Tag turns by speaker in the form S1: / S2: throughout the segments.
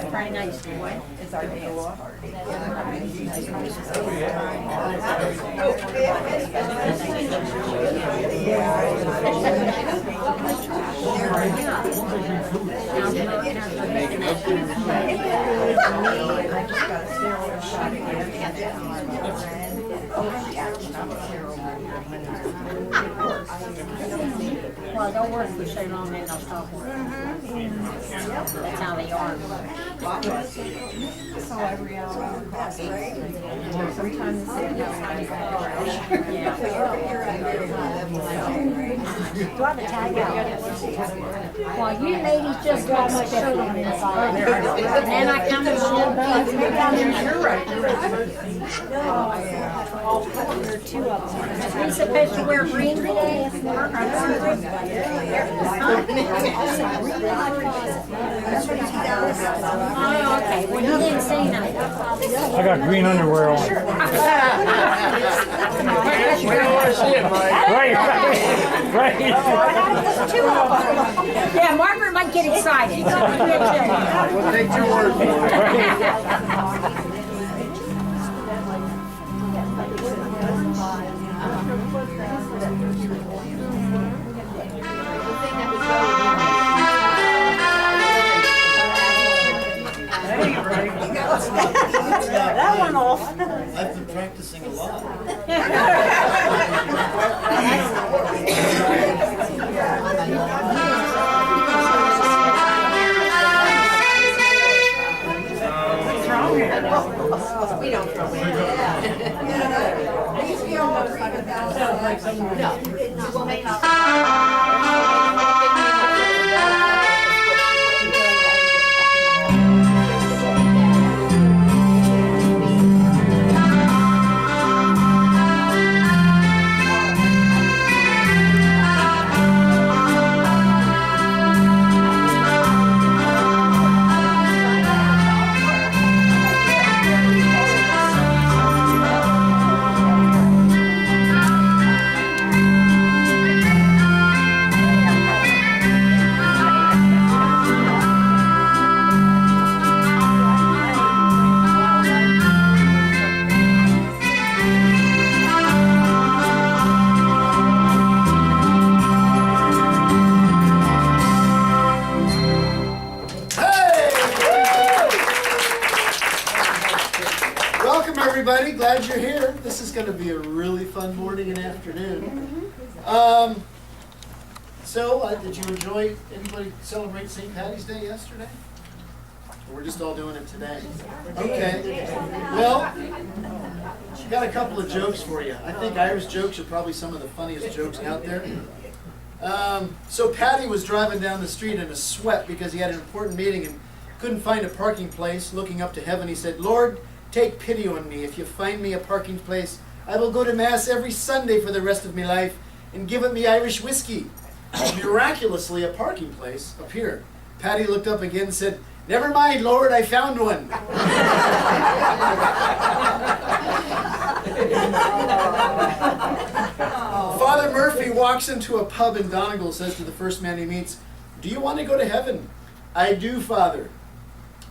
S1: Friday night school is our dance party. Well, don't work for so long, then they'll stop working. That's how they are. So every hour costs. Sometimes it's yeah. Do I have a tag out? Well, you ladies just got my shirt on this side. And then I come and you're right. There are two of them. Is we supposed to wear green today? Oh, okay. Well, you didn't say nothing.
S2: I got green underwear on. Right.
S1: Yeah, Margaret might get excited.
S3: We'll take your word for it.
S1: That one off.
S3: I've been practicing a lot.
S1: What's wrong here? We don't throw it.
S3: Everybody, glad you're here. This is going to be a really fun morning and afternoon. Did you enjoy, anybody celebrate St. Patty's Day yesterday? Or we're just all doing it today? Okay. Well, got a couple of jokes for you. I think Irish jokes are probably some of the funniest jokes out there. So Patty was driving down the street in a sweat because he had an important meeting and couldn't find a parking place. Looking up to heaven, he said, "Lord, take pity on me. If you find me a parking place, I will go to Mass every Sunday for the rest of my life and give it me Irish whiskey." Miraculously, a parking place appeared. Patty looked up again and said, "Never mind, Lord, I found one." Father Murphy walks into a pub in Donegal, says to the first man he meets, "Do you want to go to heaven?" "I do, Father."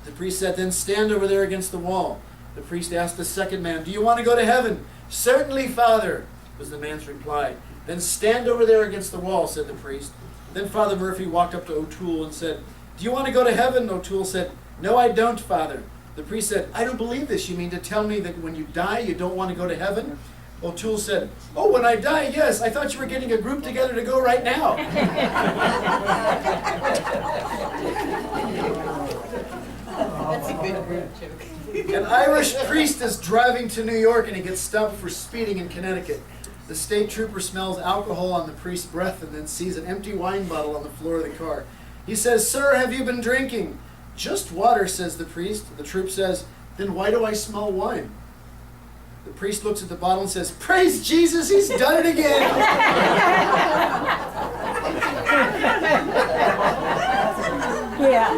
S3: The priest said, "Then stand over there against the wall." The priest asked the second man, "Do you want to go to heaven?" "Certainly, Father," was the man's reply. "Then stand over there against the wall," said the priest. Then Father Murphy walked up to O'Toole and said, "Do you want to go to heaven?" O'Toole said, "No, I don't, Father." The priest said, "I don't believe this. You mean to tell me that when you die, you don't want to go to heaven?" O'Toole said, "Oh, when I die, yes. I thought you were getting a group together to go right now."
S1: That's a good group joke.
S3: An Irish priest is driving to New York and he gets stopped for speeding in Connecticut. The state trooper smells alcohol on the priest's breath and then sees an empty wine bottle on the floor of the car. He says, "Sir, have you been drinking?" "Just water," says the priest. The troop says, "Then why do I smell wine?" The priest looks at the bottle and says, "Praise Jesus, he's done it again."
S1: Yeah.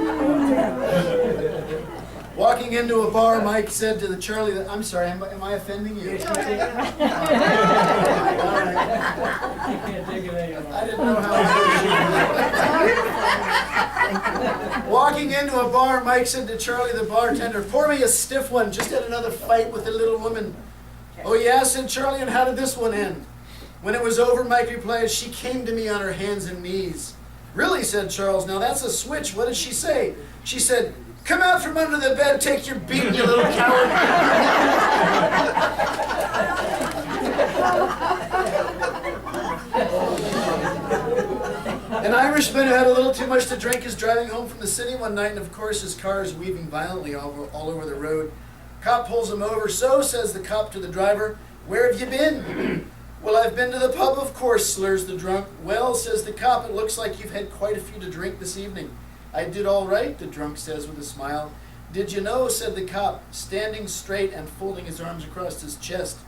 S3: Walking into a bar, Mike said to the Charlie that, I'm sorry, am I offending you? All right. I didn't know how. Walking into a bar, Mike said to Charlie the bartender, pour me a stiff one, just had another fight with a little woman. Oh yeah, said Charlie, and how did this one end? When it was over, Mike replied, she came to me on her hands and knees. Really, said Charles, now that's a switch. What did she say? She said, come out from under the bed, take your beating, you little coward. An Irishman who had a little too much to drink is driving home from the city one night, and of course his car is weaving violently all over the road. Cop pulls him over. So, says the cop to the driver, where have you been? Well, I've been to the pub, of course, slurs the drunk. Well, says the cop, it looks like you've had quite a few to drink this evening. I did all right, the drunk says with a smile. Did you know, said the cop, standing straight and folding his arms across his chest,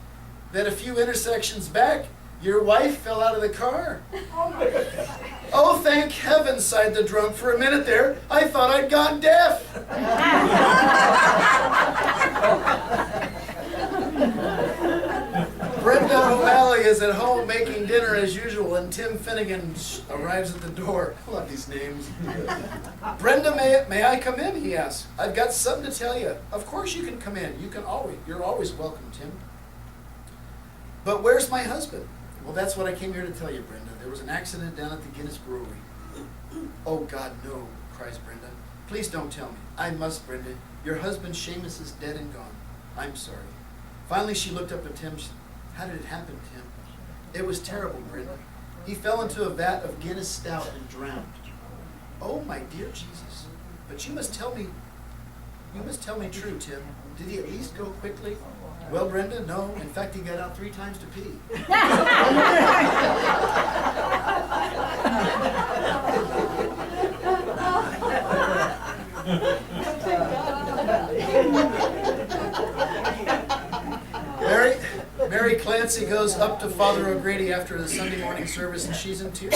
S3: that a few intersections back, your wife fell out of the car? Oh, thank heaven, sighed the drunk. For a minute there, I thought I'd gone deaf. Brenda O'Malley is at home making dinner as usual, and Tim Finnegan arrives at the door. I love these names. Brenda, may I come in? He asks. I've got something to tell you. Of course you can come in. You're always welcome, Tim. But where's my husband? Well, that's what I came here to tell you, Brenda. There was an accident down at the Guinness Brewery. Oh, God, no, cries Brenda. Please don't tell me. I must, Brenda. Your husband, Seamus, is dead and gone. I'm sorry. Finally, she looked up at Tim. How did it happen, Tim? It was terrible, Brenda. He fell into a vat of Guinness stout and drowned. Oh, my dear Jesus. But you must tell me true, Tim. Did he at least go quickly? Well, Brenda, no. In fact, he got out 3 times to pee. Mary Clancy goes up to Father O'Grady after the Sunday morning service, and she's in tears.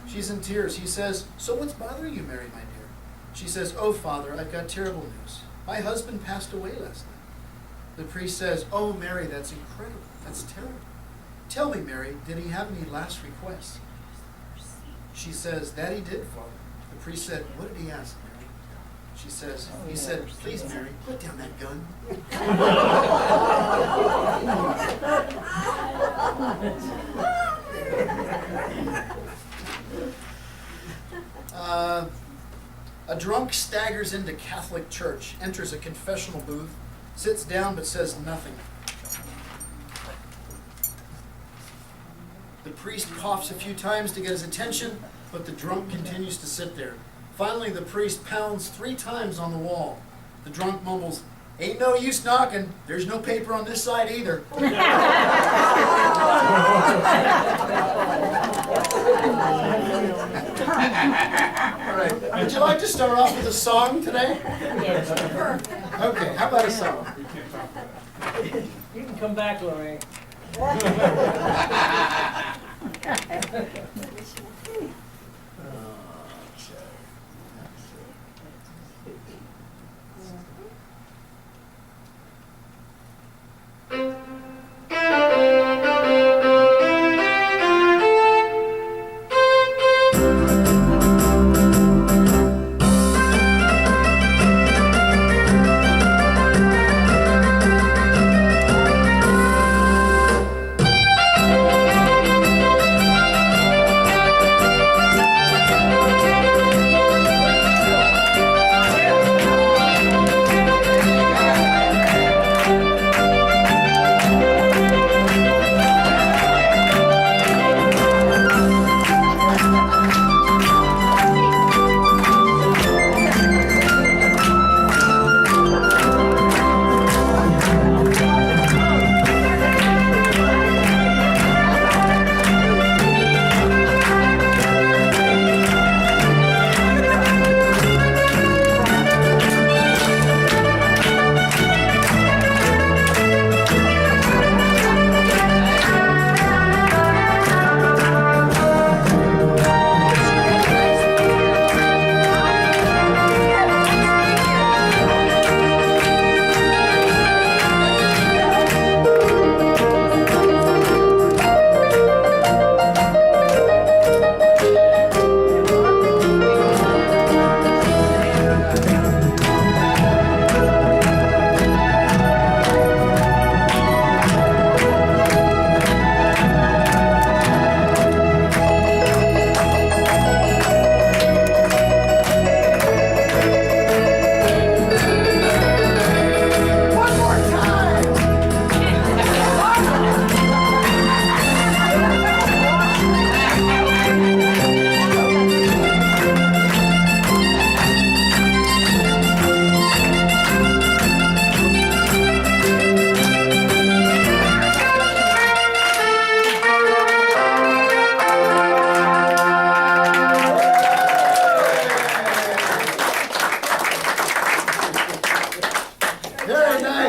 S3: She's in tears. He says, so what's bothering you, Mary, my dear? She says, oh, Father, I've got terrible news. My husband passed away last night. The priest says, oh, Mary, that's incredible. That's terrible. Tell me, Mary, did he have any last requests? She says, that he did, Father. The priest said, what did he ask, Mary? She says, he said, please, Mary, put down that gun. A drunk staggers into Catholic church, enters a confessional booth, sits down but says nothing. The priest coughs a few times to get his attention, but the drunk continues to sit there. Finally, the priest pounds 3 times on the wall. The drunk mumbles, ain't no use knocking. There's no paper on this side either. All right. Would you like to start off with a song today?
S4: Yes.
S3: Okay, how about a song?
S4: You can come back, Lorraine.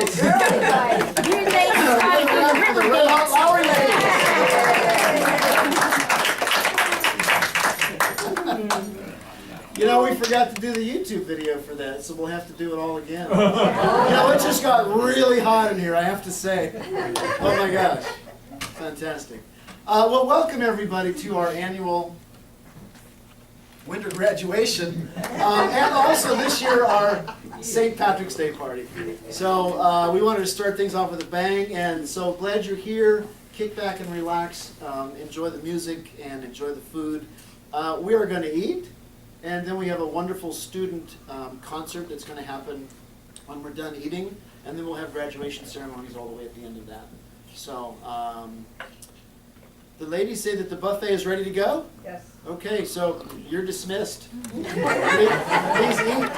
S3: guys.
S1: You ladies gotta go to
S3: For the Red Hot Lowrey Ladies. You know, we forgot to do the YouTube video for that, so we'll have to do it all again. You know, it just got really hot in here, I have to say. Oh my gosh. Fantastic. Well, welcome everybody to our annual winter graduation, and also this year our St. Patrick's Day party. So we wanted to start things off with a bang, and so glad you're here. Kick back and relax, enjoy the music and enjoy the food. We are going to eat, and then we have a wonderful student concert that's going to happen when we're done eating, and then we'll have graduation ceremonies all the way at the end of that. So the ladies say that the buffet is ready to go?
S5: Yes.
S3: Okay, so you're dismissed. Please eat.